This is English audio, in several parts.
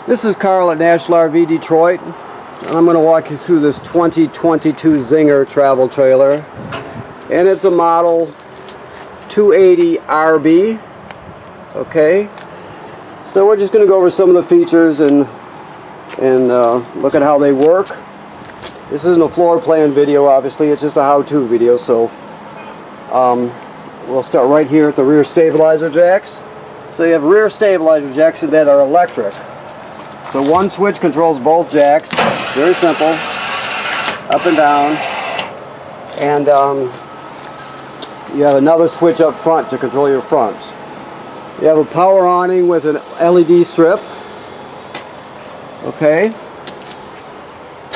This is Carl at National RV Detroit, and I'm going to walk you through this 2022 Zinger travel trailer, and it's a model 280 RB. Okay, so we're just going to go over some of the features and look at how they work. This isn't a floor plan video, obviously, it's just a how-to video. So we'll start right here at the rear stabilizer jacks. So you have rear stabilizer jacks that are electric. So one switch controls both jacks, very simple, up and down, and you have another switch up front to control your fronts. You have a power awning with an LED strip, okay,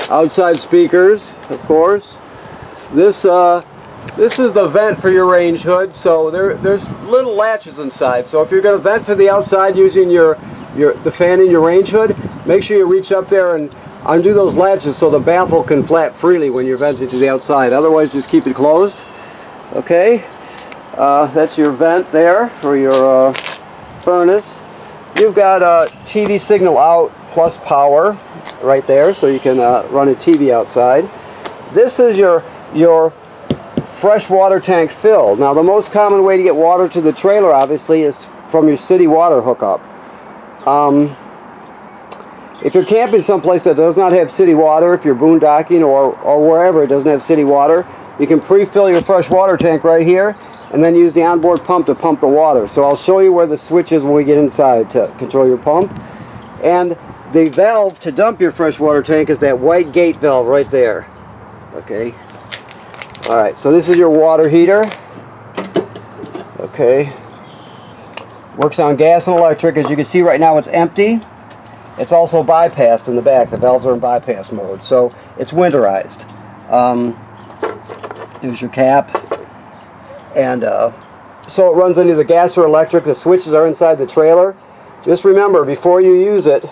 outside speakers, of course. This is the vent for your range hood, so there's little latches inside. So if you're going to vent to the outside using the fan in your range hood, make sure you reach up there and undo those latches so the baffle can flap freely when you're venting to the outside. Otherwise, just keep it closed. Okay, that's your vent there for your furnace. You've got a TV signal out plus power right there, so you can run a TV outside. This is your fresh water tank fill. Now, the most common way to get water to the trailer, obviously, is from your city water hookup. If you're camping someplace that does not have city water, if you're boondocking or wherever it doesn't have city water, you can pre-fill your fresh water tank right here and then use the onboard pump to pump the water. So I'll show you where the switch is when we get inside to control your pump. And the valve to dump your fresh water tank is that white gate valve right there. Okay. Alright, so this is your water heater. Okay. Works on gas and electric. As you can see right now, it's empty. It's also bypassed in the back. The valves are in bypass mode, so it's winterized. Here's your cap. And so it runs on either gas or electric. The switches are inside the trailer. Just remember, before you use it,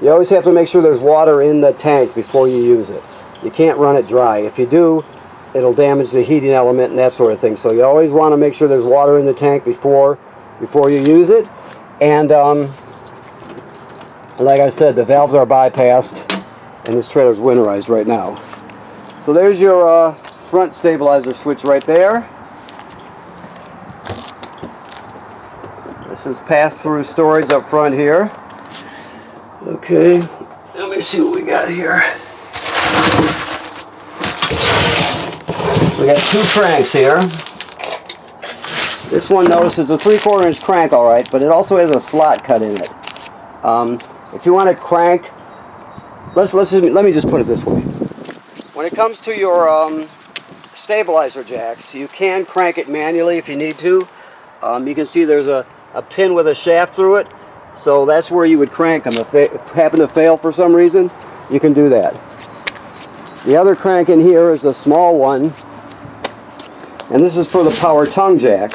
you always have to make sure there's water in the tank before you use it. You can't run it dry. If you do, it'll damage the heating element and that sort of thing. So you always want to make sure there's water in the tank before you use it. And like I said, the valves are bypassed and this trailer is winterized right now. So there's your front stabilizer switch right there. This is pass-through storage up front here. Okay, let me see what we got here. We got two cranks here. This one, notice, is a 3/4 inch crank, all right, but it also has a slot cut in it. If you want to crank, let me just put it this way. When it comes to your stabilizer jacks, you can crank it manually if you need to. You can see there's a pin with a shaft through it, so that's where you would crank them. If they happen to fail for some reason, you can do that. The other crank in here is a small one, and this is for the power tongue jack.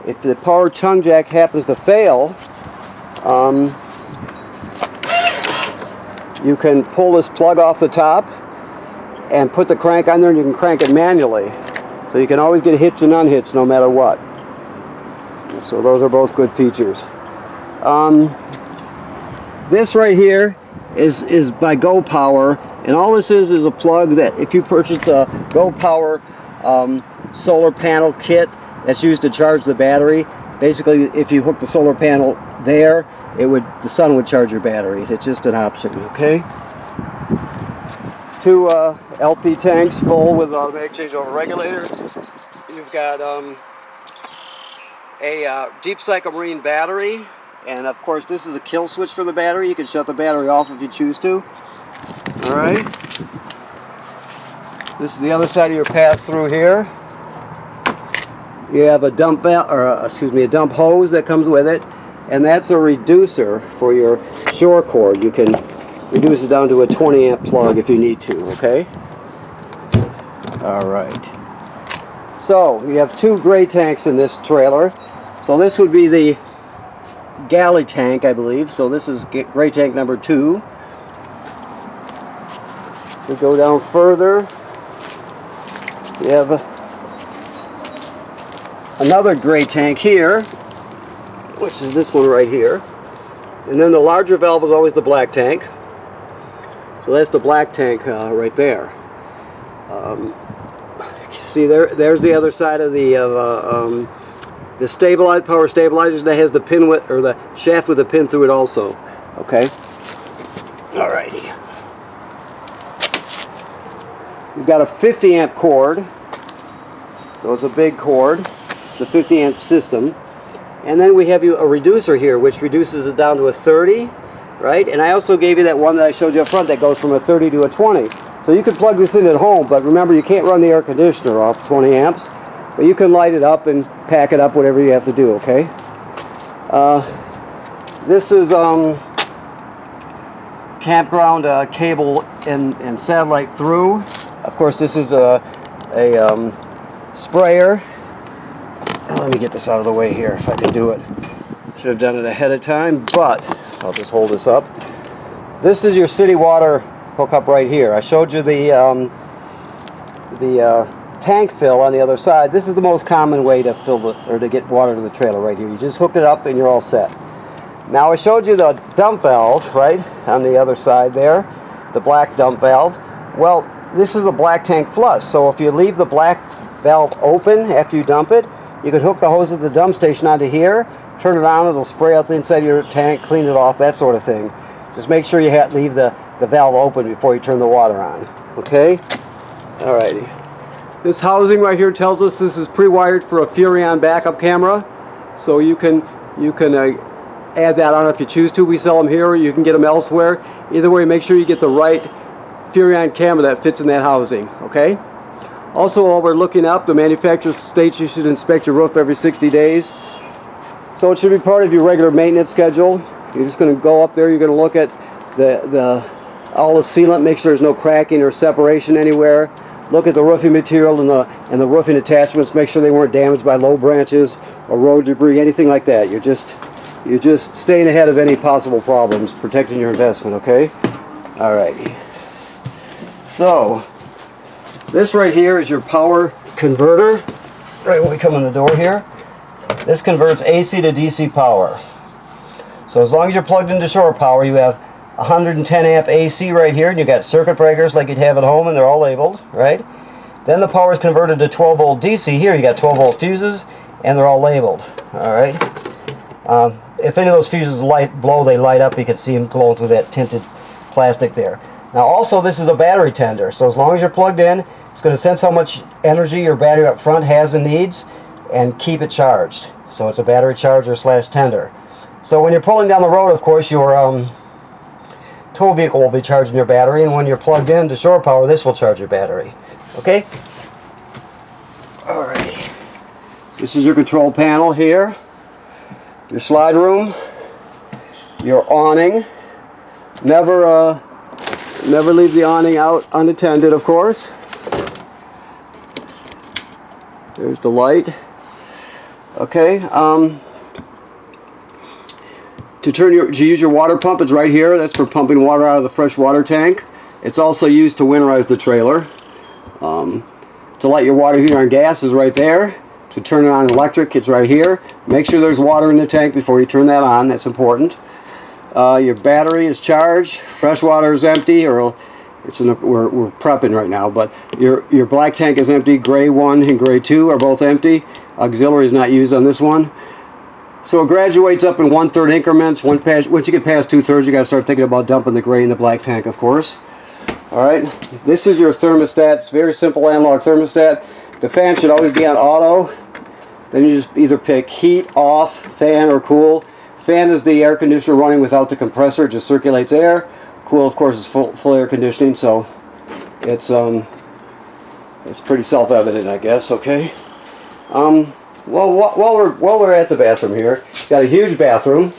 If the power tongue jack happens to fail, you can pull this plug off the top and put the crank on there, and you can crank it manually. So you can always get hitched and unhitched no matter what. So those are both good features. This right here is by Go Power, and all this is a plug that if you purchase a Go Power solar panel kit that's used to charge the battery, basically if you hook the solar panel there, the sun would charge your battery. It's just an option, okay? Two LP tanks full with automatic changeover regulator. You've got a deep cycle marine battery, and of course this is a kill switch for the battery. You can shut the battery off if you choose to. All right. This is the other side of your pass through here. You have a dump a dump hose that comes with it, and that's a reducer for your shore cord. You can reduce it down to a 20 amp plug if you need to, okay? All right. So you have two gray tanks in this trailer. So this would be the galley tank, I believe. So this is gray tank number 2. We go down further. We have another gray tank here, which is this one right here. And then the larger valve is always the black tank. So that's the black tank right there. See, there's the other side of the power stabilizer that has the pin with, or the shaft with a pin through it also. Okay. Alrighty. You've got a 50 amp cord, so it's a big cord. It's a 50 amp system. And then we have a reducer here, which reduces it down to a 30, right? And I also gave you that one that I showed you up front that goes from a 30 to a 20. So you can plug this in at home, but remember you can't run the air conditioner off 20 amps. But you can light it up and pack it up, whatever you have to do, okay? This is campground cable and satellite Thru. Of course, this is a sprayer. Let me get this out of the way here if I can do it. Should have done it ahead of time, but I'll just hold this up. This is your city water hookup right here. I showed you the tank fill on the other side. This is the most common way to fill to get water to the trailer right here. You just hook it up and you're all set. Now I showed you the dump valve right on the other side there, the black dump valve. Well, this is a black tank flush, so if you leave the black valve open after you dump it, you can hook the hose of the dump station onto here, turn it on, it'll spray out the inside of your tank, clean it off, that sort of thing. Just make sure you leave the valve open before you turn the water on. Okay? Alrighty. This housing right here tells us this is pre-wired for a Furrion backup camera, so you can add that on if you choose to. We sell them here, or you can get them elsewhere. Either way, make sure you get the right Furrion camera that fits in that housing. Okay? Also, while we're looking up, the manufacturer states you should inspect your roof every 60 days. So it should be part of your regular maintenance schedule. You're just going to go up there, you're going to look at all the sealant, make sure there's no cracking or separation anywhere. Look at the roofing material and the roofing attachments, make sure they weren't damaged by low branches or road debris, anything like that. You're just staying ahead of any possible problems, protecting your investment, okay? Alrighty. So, this right here is your power converter, right when we come in the door here. This converts AC to DC power. So as long as you're plugged into shore power, you have 110 amp AC right here, and you've got circuit breakers like you'd have at home, and they're all labeled, right? Then the power is converted to 12 volt DC here. You got 12 volt fuses, and they're all labeled, all right? If any of those fuses blow, they light up. You can see them glowing through that tinted plastic there. Now also, this is a battery tender, so as long as you're plugged in, it's going to sense how much energy your battery up front has and needs, and keep it charged. So it's a battery charger / tender. So when you're pulling down the road, of course, your tow vehicle will be charging your battery, and when you're plugged in to shore power, this will charge your battery. Okay? Alrighty. This is your control panel here. Your slide room. Your awning. Never leave the awning out unattended, of course. There's the light. Okay. To use your water pump, it's right here. That's for pumping water out of the fresh water tank. It's also used to winterize the trailer. To light your water heater on gas is right there. To turn it on electric, it's right here. Make sure there's water in the tank before you turn that on. That's important. Your battery is charged. Fresh water is empty, or we're prepping right now. But your black tank is empty. Gray 1 and gray 2 are both empty. Auxiliary is not used on this one. So it graduates up in 1/3 increments. Once you get past 2/3, you got to start thinking about dumping the gray in the black tank, of course. All right. This is your thermostat. It's a very simple analog thermostat. The fan should always be on auto. Then you just either pick heat, off, fan, or cool. Fan is the air conditioner running without the compressor. It just circulates air. Cool, of course, is full air conditioning. So it's pretty self-evident, I guess. Okay. Well, while we're at the bathroom here, it's got a huge bathroom,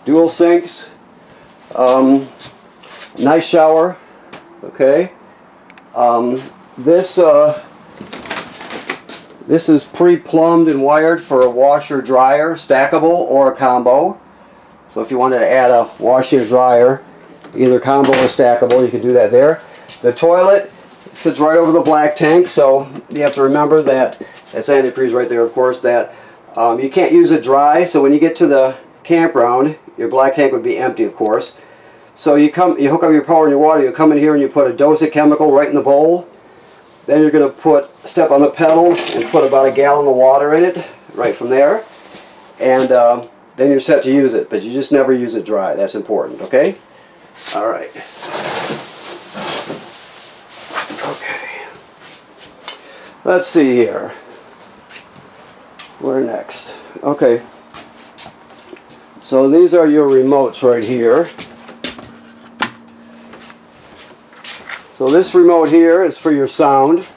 dual sinks, nice shower. Okay. This is pre-plumbed and wired for a washer dryer, stackable or a combo. So if you wanted to add a washer and dryer, either combo or stackable, you can do that there. The toilet sits right over the black tank, so you have to remember that that's antifreeze right there, of course, that you can't use it dry. So when you get to the campground, Your black tank would be empty, of course. So you hook up your power and your water. You come in here and you put a dose of chemical right in the bowl. Then you're going to step on the pedal and put about a gallon of water in it, right from there. And then you're set to use it. But you just never use it dry. That's important, okay? All right. Okay. Let's see here. Where next? Okay. So these are your remotes right here. So this remote here is for your sound.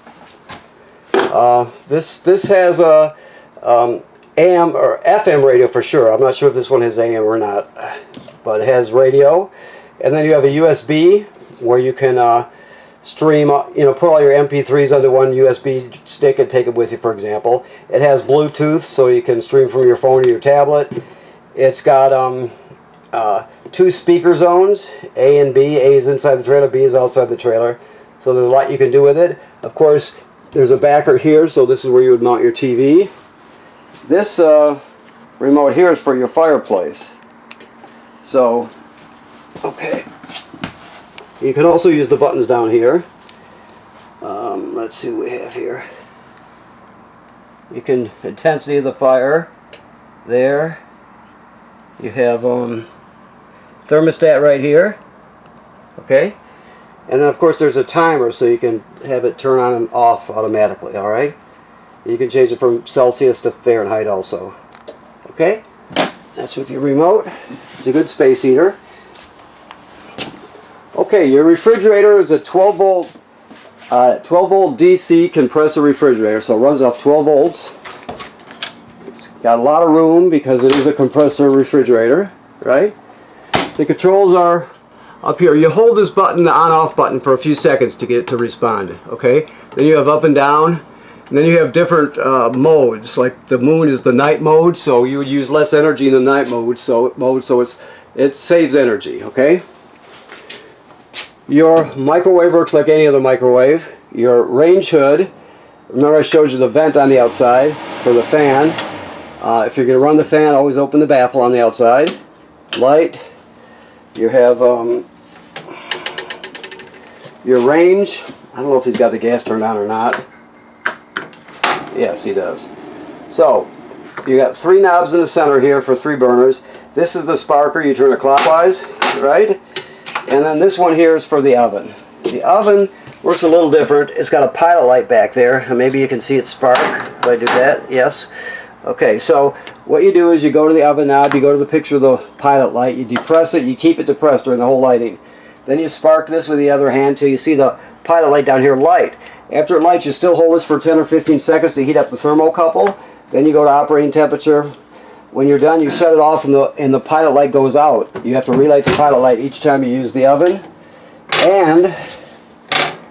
This has a AM or FM radio for sure. I'm not sure if this one has AM or not, but it has radio. And then you have a USB where you can stream, put all your MP3s onto one USB stick and take it with you, for example. It has Bluetooth, so you can stream from your phone to your tablet. It's got 2 speaker zones, A and B. A is inside the trailer, B is outside the trailer. So there's a lot you can do with it. Of course, there's a backer here, so this is where you would mount your TV. This remote here is for your fireplace. So, okay. You can also use the buttons down here. Let's see what we have here. You can intensity of the fire there. You have thermostat right here. Okay. And then of course there's a timer, so you can have it turn on and off automatically. All right. You can change it from Celsius to Fahrenheit also. Okay. That's with your remote. It's a good space heater. Okay, your refrigerator is a 12 volt DC compressor refrigerator, so it runs off 12 volts. It's got a lot of room because it is a compressor refrigerator, right? The controls are up here. You hold this button, the on-off button, for a few seconds to get it to respond, okay? Then you have up and down, and then you have different modes. Like the moon is the night mode, so you would use less energy in the night mode, so it saves energy, okay? Your microwave works like any other microwave. Your range hood, remember I showed you the vent on the outside for the fan. If you're going to run the fan, always open the baffle on the outside. Light. You have your range. I don't know if he's got the gas turned on or not. Yes, he does. So, you got 3 knobs in the center here for 3 burners. This is the sparker. You turn it clockwise, right? And then this one here is for the oven. The oven works a little different. It's got a pilot light back there, and maybe you can see it spark if I do that. Yes. Okay, so what you do is you go to the oven knob, you go to the picture of the pilot light, you depress it, you keep it depressed during the whole lighting. Then you spark this with the other hand till you see the pilot light down here light. After it lights, you still hold this for 10 or 15 seconds to heat up the thermocouple. Then you go to operating temperature. When you're done, you shut it off and the pilot light goes out. You have to relight the pilot light each time you use the oven. And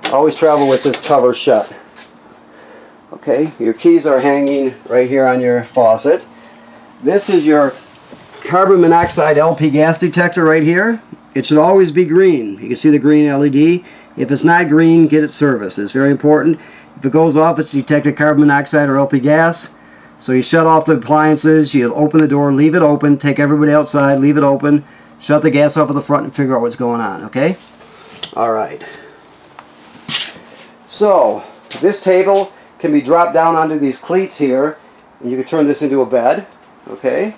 always travel with this cover shut. Okay, your keys are hanging right here on your faucet. This is your carbon monoxide LP gas detector right here. It should always be green. You can see the green LED. If it's not green, get it serviced. It's very important. If it goes off, it's detected carbon monoxide or LP gas. So you shut off the appliances, you open the door, leave it open, take everybody outside, leave it open, shut the gas off at the front and figure out what's going on, okay? Alright. So, this table can be dropped down onto these cleats here, and you can turn this into a bed, okay?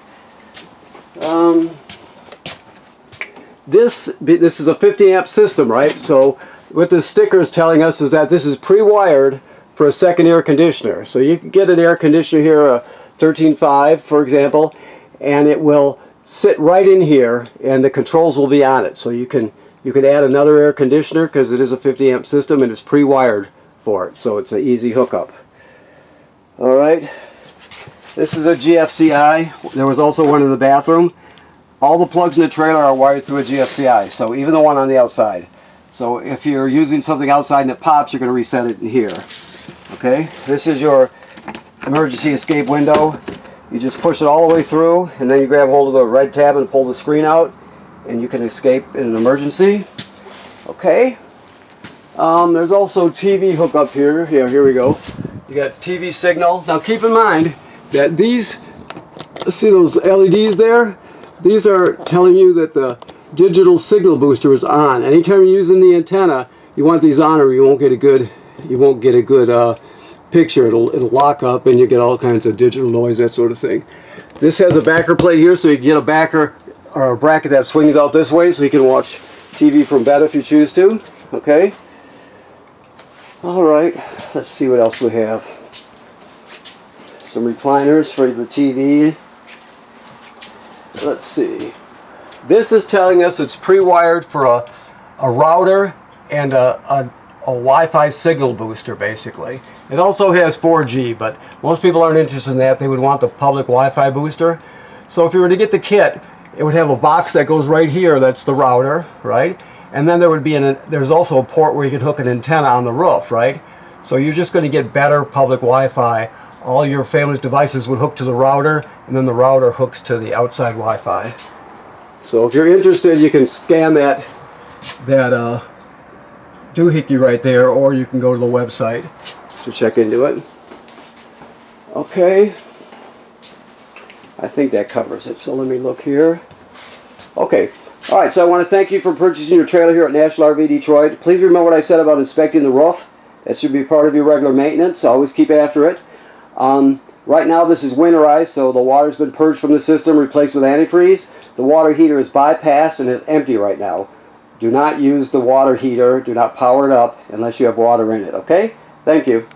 This is a 50 amp system, right? So, what the sticker is telling us is that this is pre-wired for a second air conditioner. So you can get an air conditioner here, a 13.5 for example, and it will sit right in here and the controls will be on it. So you can add another air conditioner because it is a 50 amp system and it's pre-wired for it. So it's an easy hookup. Alright, this is a GFCI. There was also one in the bathroom. All the plugs in the trailer are wired through a GFCI, so even the one on the outside. So if you're using something outside and it pops, you're going to reset it in here. Okay, this is your emergency escape window. You just push it all the way through and then you grab hold of the red tab and pull the screen out and you can escape in an emergency. Okay, there's also TV hookup here. Yeah, here we go. You got TV signal. Now keep in mind that these, see those LEDs there? these are telling you that the digital signal booster is on. Anytime you're using the antenna, you want these on, or you won't get a good picture. It'll lock up, and you get all kinds of digital noise, that sort of thing. This has a backer plate here, so you can get a backer or a bracket that swings out this way, so you can watch TV from bed if you choose to. Okay. All right. Let's see what else we have. Some recliners for the TV. Let's see. This is telling us it's pre-wired for a router and a Wi-Fi signal booster, basically. It also has 4G, but most people aren't interested in that. They would want the public Wi-Fi booster. So if you were to get the kit, it would have a box that goes right here. That's the router, right? And then there would be there's also a port where you could hook an antenna on the roof, right? So you're just going to get better public Wi-Fi. All your family's devices would hook to the router, and then the router hooks to the outside Wi-Fi. So if you're interested, you can scan that doohickey right there, or you can go to the website to check into it. Okay, I think that covers it. So let me look here. Okay, all right. So I want to thank you for purchasing your trailer here at National RV Detroit. Please remember what I said about inspecting the roof. That should be part of your regular maintenance. Always keep after it. Right now this is winterized, so the water's been purged from the system, replaced with antifreeze. The water heater is bypassed and is empty right now. Do not use the water heater. Do not power it up unless you have water in it, okay? Thank you.